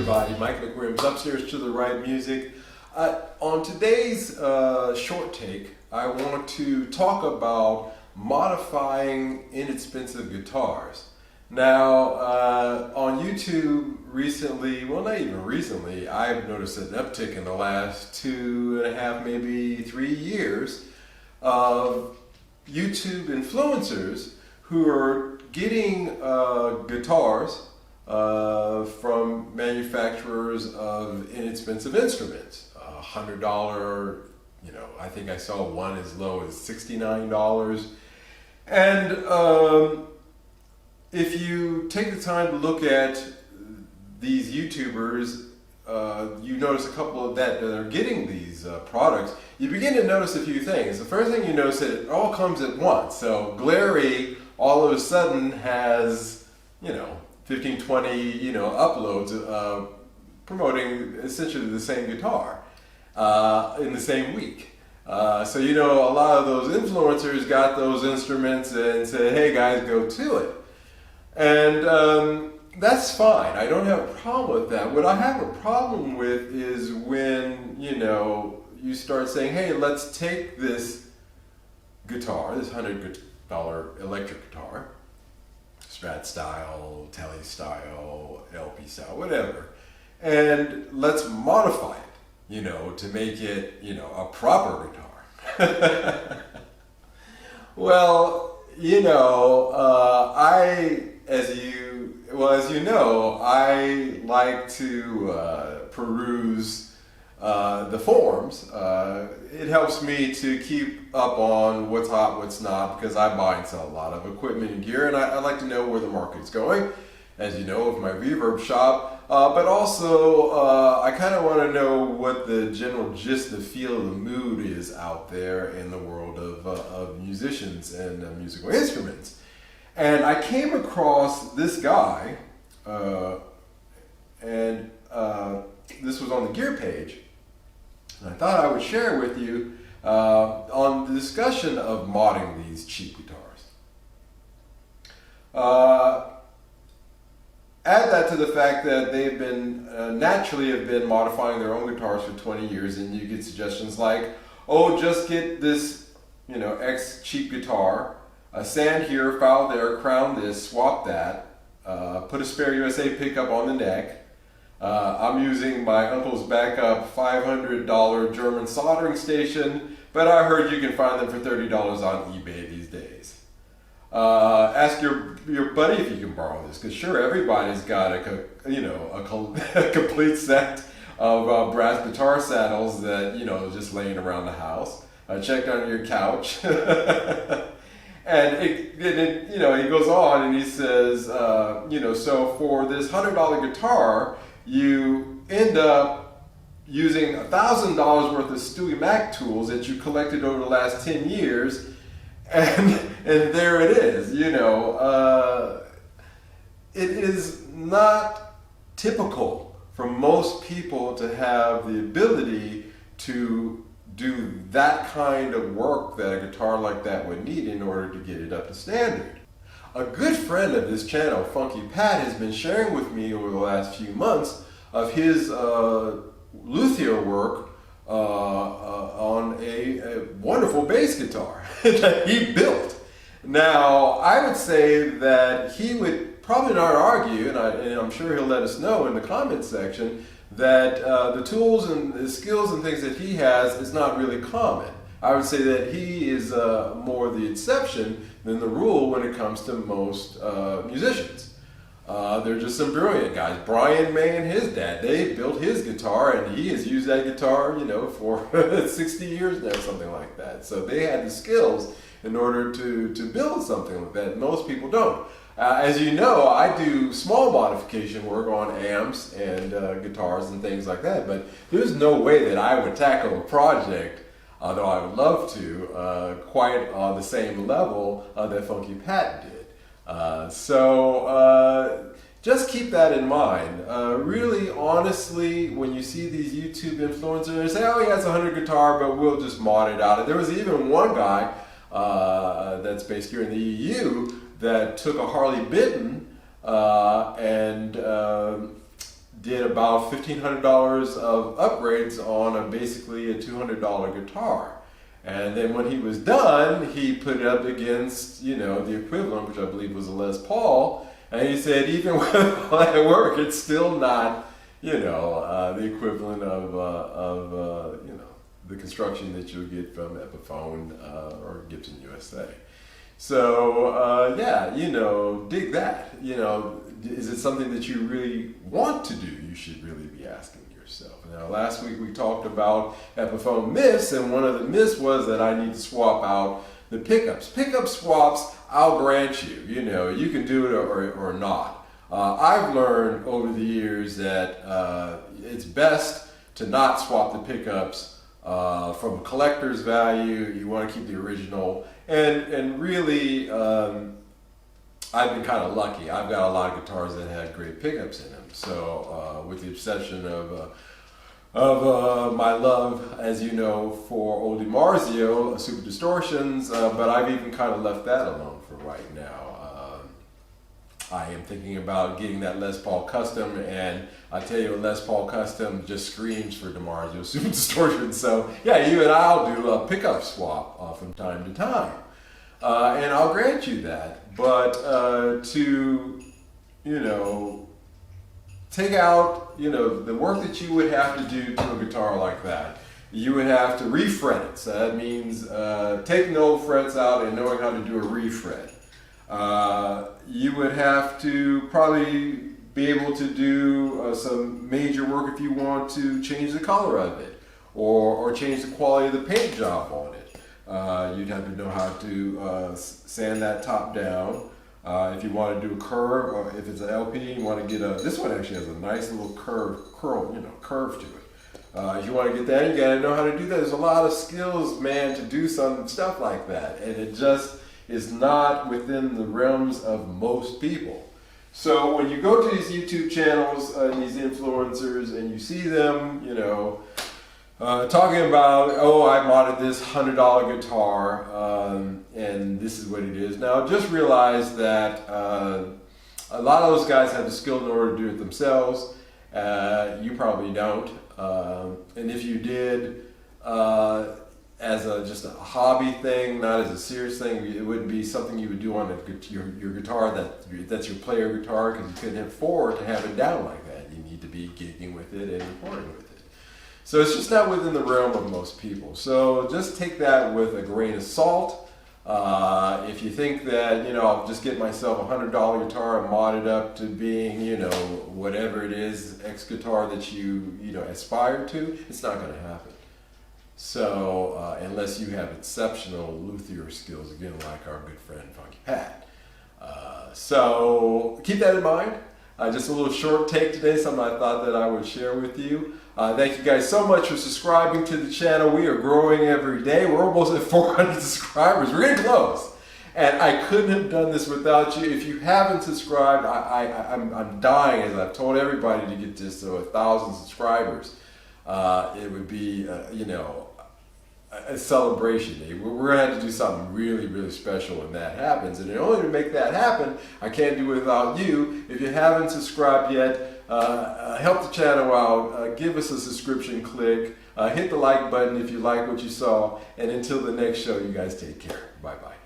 everybody, Mike McWilliams, Upstairs to the Right Music. On today's short take, I want to talk about modifying inexpensive guitars. Now, on YouTube recently, well not even recently, I've noticed an uptick in the last 2.5, maybe 3 years of YouTube influencers who are getting guitars from manufacturers of inexpensive instruments. $100, I think I saw one as low as $69. And if you take the time to look at these YouTubers, you notice a couple of that are getting these products. You begin to notice a few things. The first thing you notice is it all comes at once. So Glarry all of a sudden has, 15, 20, uploads promoting essentially the same guitar in the same week. So a lot of those influencers got those instruments and said, hey guys, go to it. And that's fine. I don't have a problem with that. What I have a problem with is when, you start saying, hey, let's take this guitar, this $100 electric guitar, Strat style, Tele style, LP style, whatever, and let's modify it, to make it, a proper guitar. Well, as you know, I like to peruse the forums. It helps me to keep up on what's hot, what's not, because I buy and sell a lot of equipment and gear, and I like to know where the market's going, as you know, with my reverb shop. But also, I kind of want to know what the general gist, the feel, the mood is out there in the world of musicians and musical instruments. And I came across this guy, and this was on the gear page, and I thought I would share with you on the discussion of modding these cheap guitars. Add that to the fact that they've been, naturally have been modifying their own guitars for 20 years, and you get suggestions like, oh, just get this, X cheap guitar, sand here, file there, crown this, swap that, put a spare USA pickup on the neck. I'm using my uncle's backup $500 German soldering station, but I heard you can find them for $30 on eBay these days. Ask your buddy if you can borrow this, because sure, everybody's got a complete set of brass guitar saddles that, just laying around the house. Check under your couch. And he goes on and he says, so for this $100 guitar, you end up using $1,000 worth of Stewie Mac tools that you collected over the last 10 years, and there it is. It is not typical for most people to have the ability to do that kind of work that a guitar like that would need in order to get it up to standard. A good friend of this channel, Funky Pat, has been sharing with me over the last few months of his luthier work on a wonderful bass guitar that he built. Now, I would say that he would probably not argue, and I'm sure he'll let us know in the comments section, that the tools and the skills and things that he has is not really common. I would say that he is more the exception than the rule when it comes to most musicians. They're just some brilliant guys. Brian May and his dad, they built his guitar, and he has used that guitar, for 60 years now, something like that. So they had the skills in order to build something like that. Most people don't. As you know, I do small modification work on amps and guitars and things like that, but there's no way that I would tackle a project, though I would love to, quite on the same level that Funky Pat did. Just keep that in mind. Really, honestly, when you see these YouTube influencers, they say, oh, he has a $100 guitar, but we'll just mod it out. There was even one guy that's based here in the EU that took a Harley Benton and did about $1,500 of upgrades on basically a $200 guitar. And then when he was done, he put it up against, the equivalent, which I believe was a Les Paul. And he said, even with all that work, it's still not, the equivalent of the construction that you'll get from Epiphone or Gibson USA. So, dig that. Is it something that you really want to do? You should really be asking yourself. Now, last week we talked about Epiphone myths, and one of the myths was that I need to swap out the pickups. Pickup swaps, I'll grant you, you can do it or not. I've learned over the years that it's best to not swap the pickups from a collector's value. You want to keep the original. And really, I've been kind of lucky. I've got a lot of guitars that had great pickups in them. So with the exception of my love, as you know, for Old DiMarzio, Super Distortions, but I've even kind of left that alone for right now. I am thinking about getting that Les Paul Custom, and I tell you, a Les Paul Custom just screams for DiMarzio Super Distortions. So yeah, you and I'll do a pickup swap from time to time, and I'll grant you that. But to take out the work that you would have to do to a guitar like that, you would have to refret it. So that means taking the old frets out and knowing how to do a refret. You would have to probably be able to do some major work if you want to change the color of it or change the quality of the paint job on it. You'd have to know how to sand that top down. If you want to do a curve, or if it's an LP, you want to get this one actually has a nice little curve to it. If you want to get that, you got to know how to do that. There's a lot of skills, man, to do some stuff like that, and it just is not within the realms of most people. So when you go to these YouTube channels and these influencers and you see them, talking about, oh, I modded this $100 guitar and this is what it is. Now just realize that a lot of those guys have the skill in order to do it themselves. You probably don't. And if you did, as just a hobby thing, not as a serious thing, it wouldn't be something you would do on your guitar that's your player guitar, because you couldn't afford to have it down like that. You need to be gigging with it and recording with it. So it's just not within the realm of most people. So just take that with a grain of salt. If you think that, I'll just get myself a $100 guitar and mod it up to being, whatever it is, X guitar that you aspire to, it's not going to happen. So unless you have exceptional luthier skills, again, like our good friend Funky Pat. So keep that in mind. Just a little short take today, something I thought that I would share with you. Thank you guys so much for subscribing to the channel. We are growing every day. We're almost at 400 subscribers. We're getting close. And I couldn't have done this without you. If you haven't subscribed, I'm dying, as I've told everybody, to get this to 1,000 subscribers. It would be, a celebration day. We're going to have to do something really, really special when that happens. And in order to make that happen, I can't do it without you. If you haven't subscribed yet, help the channel out. Give us a subscription click. Hit the like button if you like what you saw. And until the next show, you guys take care. Bye-bye.